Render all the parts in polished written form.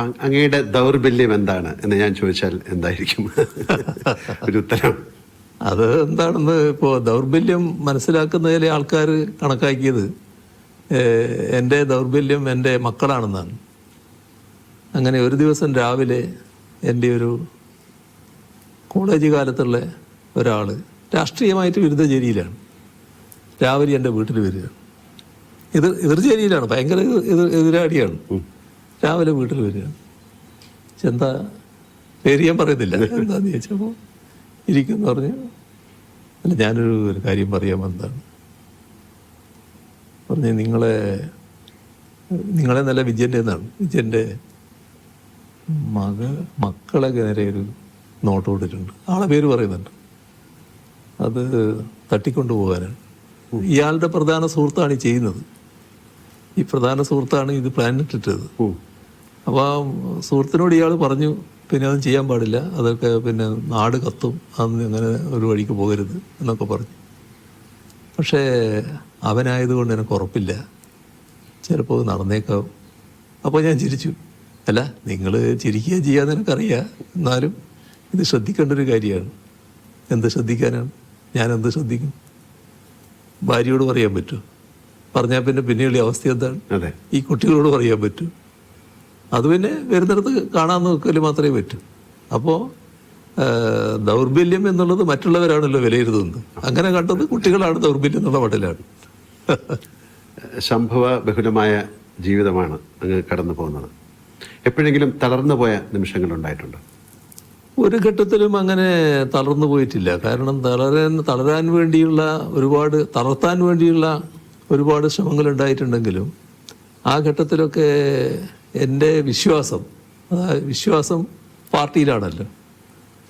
അങ്ങയുടെ ദൗർബല്യം എന്താണ് എന്ന് ഞാൻ ചോദിച്ചാൽ എന്തായിരിക്കും ഒരു ഉത്തരം? അത് എന്താണെന്ന് ഇപ്പോൾ ദൗർബല്യം മനസ്സിലാക്കുന്നതിലെ ആൾക്കാർ കണക്കാക്കിയത് എൻ്റെ ദൗർബല്യം എൻ്റെ മക്കളാണെന്നാണ്. അങ്ങനെ ഒരു ദിവസം രാവിലെ എൻ്റെ ഒരു കോളേജ് കാലത്തുള്ള ഒരാൾ രാഷ്ട്രീയമായിട്ട് വിരുദ്ധ ചേരിയിലാണ്. രാവിലെ എൻ്റെ വീട്ടിൽ വരിക, എതിർചേരിയിലാണ്, ഭയങ്കര എതിരാടിയാണ്. രാവിലെ വീട്ടിൽ വരിക, എന്താ പേര് ഞാൻ പറയുന്നില്ല, എന്താന്ന് ചോദിച്ചപ്പോൾ ഇരിക്കുമെന്ന് പറഞ്ഞു. അല്ല, ഞാനൊരു കാര്യം പറയാൻ വന്നതാണ്. പറഞ്ഞ് നിങ്ങളെ നല്ല വിജയൻ്റെ എന്നാണ്. വിജയൻ്റെ മക്കളെ നേരെ ഒരു നോട്ട് കൊടുത്തിട്ടുണ്ട്. ആളെ പേര് പറയുന്നുണ്ട്. അത് തട്ടിക്കൊണ്ടു പോകാനാണ്. ഇയാളുടെ പ്രധാന സുഹൃത്താണ് ഈ ചെയ്യുന്നത്. ഈ പ്രധാന സുഹൃത്താണ് ഇത് പ്ലാൻ ഇട്ടിട്ടത്. അപ്പോൾ ആ സുഹൃത്തിനോട് ഇയാൾ പറഞ്ഞു, പിന്നെ അതും ചെയ്യാൻ പാടില്ല, അതൊക്കെ പിന്നെ നാട് കത്തും, അന്ന് അങ്ങനെ ഒരു വഴിക്ക് പോകരുത് എന്നൊക്കെ പറഞ്ഞു. പക്ഷേ അവനായതുകൊണ്ട് എനിക്ക് ഉറപ്പില്ല, ചിലപ്പോൾ നടന്നേക്കാവും. അപ്പോൾ ഞാൻ ചിരിച്ചു. അല്ല, നിങ്ങൾ ചിരിക്കുക ചെയ്യാന്ന് എനിക്കറിയാം, എന്നാലും ഇത് ശ്രദ്ധിക്കേണ്ട ഒരു കാര്യമാണ്. എന്ത് ശ്രദ്ധിക്കാനാണ്? ഞാൻ എന്ത് ശ്രദ്ധിക്കും? ഭാര്യയോട് പറയാൻ പറ്റുമോ? പറഞ്ഞാൽ പിന്നെ പിന്നെയുള്ള അവസ്ഥ എന്താണ്? ഈ കുട്ടികളോട് പറയാൻ പറ്റും? അത് പിന്നെ വരുന്നിടത്ത് കാണാൻ നോക്കൽ മാത്രമേ പറ്റൂ. അപ്പോൾ ദൗർബല്യം എന്നുള്ളത് മറ്റുള്ളവരാണല്ലോ വിലയിരുത്തുന്നത്. അങ്ങനെ കണ്ടത് കുട്ടികളാണ് ദൗർബല്യം എന്നുള്ള മട്ടിലാണ്. സംഭവ ബഹുലമായ ജീവിതമാണ് അങ്ങ് കടന്നു പോകുന്നത്. എപ്പോഴെങ്കിലും തളർന്നു പോയ നിമിഷങ്ങളുണ്ടായിട്ടുണ്ടോ? ഒരു ഘട്ടത്തിലും അങ്ങനെ തളർന്നു പോയിട്ടില്ല. കാരണം തളരാൻ വേണ്ടിയുള്ള തളർത്താൻ വേണ്ടിയുള്ള ഒരുപാട് ശ്രമങ്ങൾ ഉണ്ടായിട്ടുണ്ടെങ്കിലും ആ ഘട്ടത്തിലൊക്കെ എൻ്റെ വിശ്വാസം പാർട്ടിയിലാണല്ലോ,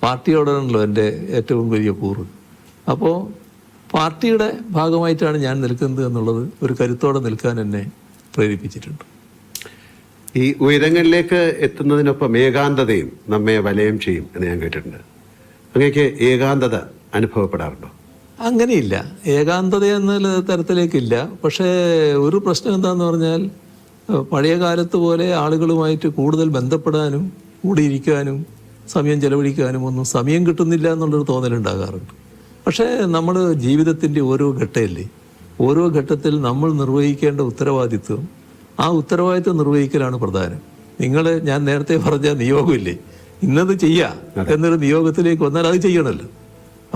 പാർട്ടിയോടാണല്ലോ എൻ്റെ ഏറ്റവും വലിയ കൂറ്. അപ്പോൾ പാർട്ടിയുടെ ഭാഗമായിട്ടാണ് ഞാൻ നിൽക്കുന്നത് എന്നുള്ളത് ഒരു കരുത്തോടെ നിൽക്കാൻ എന്നെ പ്രേരിപ്പിച്ചിട്ടുണ്ട്. ഈ ഉയരങ്ങളിലേക്ക് എത്തുന്നതിനൊപ്പം ഏകാന്തതയും നമ്മെ വലയം ചെയ്യും എന്ന് ഞാൻ കേട്ടിട്ടുണ്ട്. അങ്ങേക്ക് ഏകാന്തത അനുഭവപ്പെടാറുണ്ടോ? അങ്ങനെയില്ല, ഏകാന്തത എന്ന തരത്തിലേക്കില്ല. പക്ഷേ ഒരു പ്രശ്നം എന്താണെന്ന് പറഞ്ഞാൽ, പഴയ കാലത്ത് പോലെ ആളുകളുമായിട്ട് കൂടുതൽ ബന്ധപ്പെടാനും കൂടിയിരിക്കാനും സമയം ചെലവഴിക്കാനും ഒന്നും സമയം കിട്ടുന്നില്ല എന്നുള്ളൊരു തോന്നലുണ്ടാകാറുണ്ട്. പക്ഷേ നമ്മൾ ജീവിതത്തിൻ്റെ ഓരോ ഘട്ടമല്ലേ, ഓരോ ഘട്ടത്തിൽ നമ്മൾ നിർവഹിക്കേണ്ട ഉത്തരവാദിത്വം, ആ ഉത്തരവാദിത്വം നിർവഹിക്കലാണ് പ്രധാനം. ഞാൻ നേരത്തെ പറഞ്ഞ നിയോഗമില്ലേ, ഇന്നത് ചെയ്യാം എന്നൊരു നിയോഗത്തിലേക്ക് വന്നാൽ അത് ചെയ്യണമല്ലോ.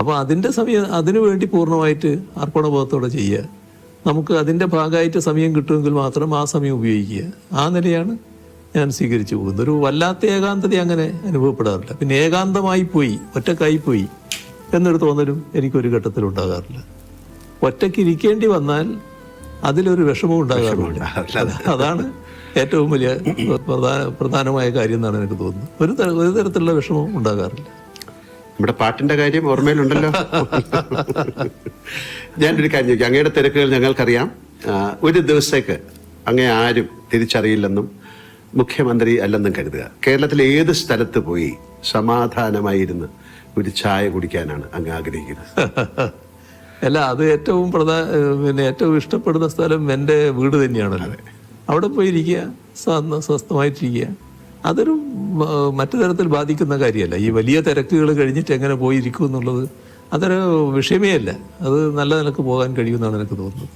അപ്പോൾ അതിനു വേണ്ടി പൂർണ്ണമായിട്ട് അർപ്പണബോധത്തോടെ ചെയ്യുക. നമുക്ക് അതിൻ്റെ ഭാഗമായിട്ട് സമയം കിട്ടുമെങ്കിൽ മാത്രം ആ സമയം ഉപയോഗിക്കുക. ആ നിലയാണ് ഞാൻ സ്വീകരിച്ചു പോകുന്നത്. ഒരു വല്ലാത്ത ഏകാന്തത അങ്ങനെ അനുഭവപ്പെടാറില്ല. പിന്നെ ഏകാന്തമായി പോയി, ഒറ്റക്കായി പോയി എന്നൊരു തോന്നലും എനിക്കൊരു ഘട്ടത്തിൽ ഉണ്ടാകാറില്ല. ഒറ്റയ്ക്ക് ഇരിക്കേണ്ടി വന്നാൽ അതിലൊരു വിഷമവും ഉണ്ടാകാറില്ല. അതാണ് ഏറ്റവും വലിയ പ്രധാനമായ കാര്യം എന്നാണ് എനിക്ക് തോന്നുന്നത്. ഒരു തരത്തിലുള്ള വിഷമവും ഉണ്ടാകാറില്ല. നമ്മുടെ പാട്ടിന്റെ കാര്യം ഓർമ്മയിലുണ്ടല്ലോ. ഞാനൊരു കാര്യം ചോദിക്കാം. അങ്ങയുടെ തിരക്കുകൾ ഞങ്ങൾക്കറിയാം. ഒരു ദിവസത്തേക്ക് അങ്ങേ ആരും തിരിച്ചറിയില്ലെന്നും മുഖ്യമന്ത്രി അല്ലെന്നും കരുതുക. കേരളത്തിലെ ഏത് സ്ഥലത്ത് പോയി സമാധാനമായിരുന്ന് ഒരു ചായ കുടിക്കാനാണ് അങ്ങ് ആഗ്രഹിക്കുന്നത്? അല്ല, അത് ഏറ്റവും ഇഷ്ടപ്പെടുന്ന സ്ഥലം എൻ്റെ വീട് തന്നെയാണല്ലോ. അവിടെ പോയിരിക്കുക, സ്വസ്ഥമായിട്ടിരിക്കുക. അതൊരു മറ്റു തരത്തിൽ ബാധിക്കുന്ന കാര്യമല്ല. ഈ വലിയ തിരക്കുകൾ കഴിഞ്ഞിട്ട് എങ്ങനെ പോയിരിക്കും എന്നുള്ളത് അതൊരു വിഷയമേ അല്ല. അത് നല്ല നിലക്ക് പോകാൻ കഴിയുമെന്നാണ് എനിക്ക് തോന്നുന്നത്.